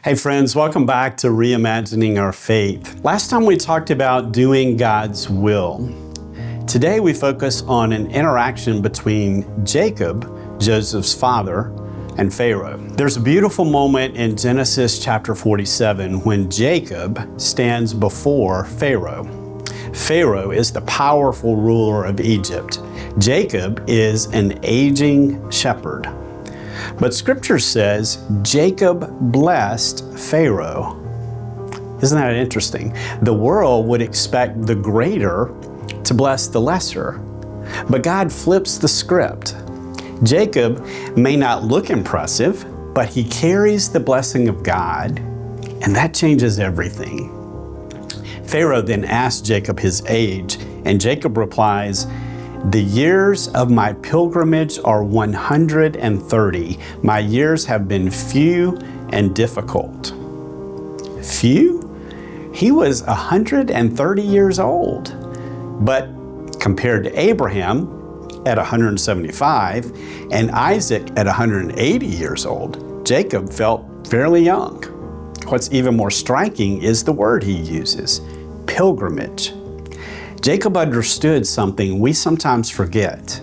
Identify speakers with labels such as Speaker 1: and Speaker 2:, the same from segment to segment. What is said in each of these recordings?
Speaker 1: Hey friends, welcome back to Reimagining Our Faith. Last time we talked about doing God's will. Today we focus on an interaction between Jacob, Joseph's father, and Pharaoh. There's a beautiful moment in Genesis chapter 47 when Jacob stands before Pharaoh. Pharaoh is the powerful ruler of Egypt. Jacob is an aging shepherd. But Scripture says Jacob blessed Pharaoh. Isn't that interesting? The world would expect the greater to bless the lesser, but God flips the script. Jacob may not look impressive, but he carries the blessing of God, and that changes everything. Pharaoh then asks Jacob his age, and Jacob replies, "The years of my pilgrimage are 130. My years have been few and difficult." Few? He was 130 years old. But compared to Abraham at 175 and Isaac at 180 years old, Jacob felt fairly young. What's even more striking is the word he uses, pilgrimage. Jacob understood something we sometimes forget.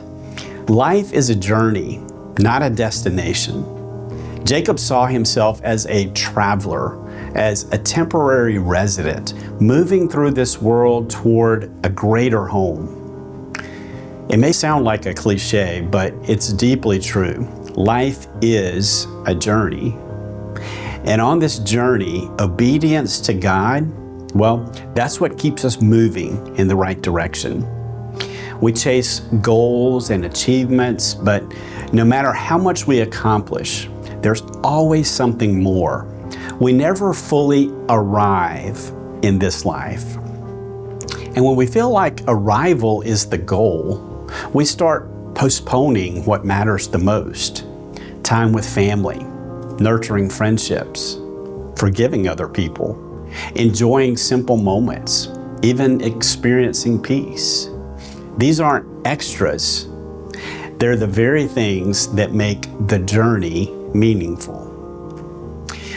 Speaker 1: Life is a journey, not a destination. Jacob saw himself as a traveler, as a temporary resident, moving through this world toward a greater home. It may sound like a cliche, but it's deeply true. Life is a journey. And on this journey, obedience to God, well, that's what keeps us moving in the right direction. We chase goals and achievements, but no matter how much we accomplish, there's always something more. We never fully arrive in this life. And when we feel like arrival is the goal, we start postponing what matters the most. Time with family, nurturing friendships, forgiving other people, enjoying simple moments, even experiencing peace. These aren't extras. They're the very things that make the journey meaningful.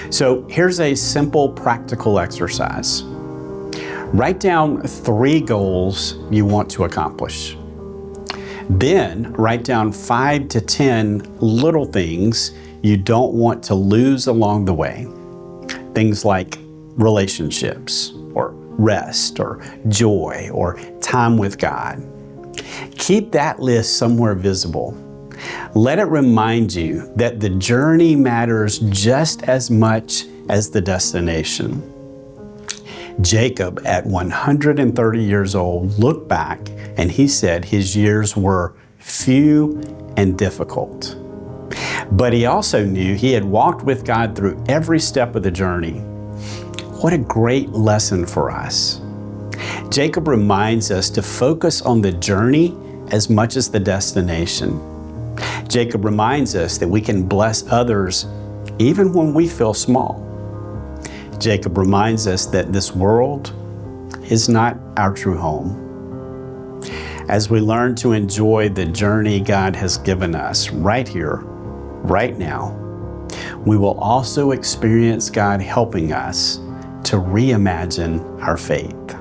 Speaker 1: So here's a simple, practical exercise. Write down 3 goals you want to accomplish. Then write down 5 to 10 little things you don't want to lose along the way. Things like relationships, or rest, or joy, or time with God. Keep that list somewhere visible. Let it remind you that the journey matters just as much as the destination. Jacob, at 130 years old, looked back and he said his years were few and difficult. But he also knew he had walked with God through every step of the journey. What a great lesson for us. Jacob reminds us to focus on the journey as much as the destination. Jacob reminds us that we can bless others even when we feel small. Jacob reminds us that this world is not our true home. As we learn to enjoy the journey God has given us right here, right now, we will also experience God helping us to reimagine our faith.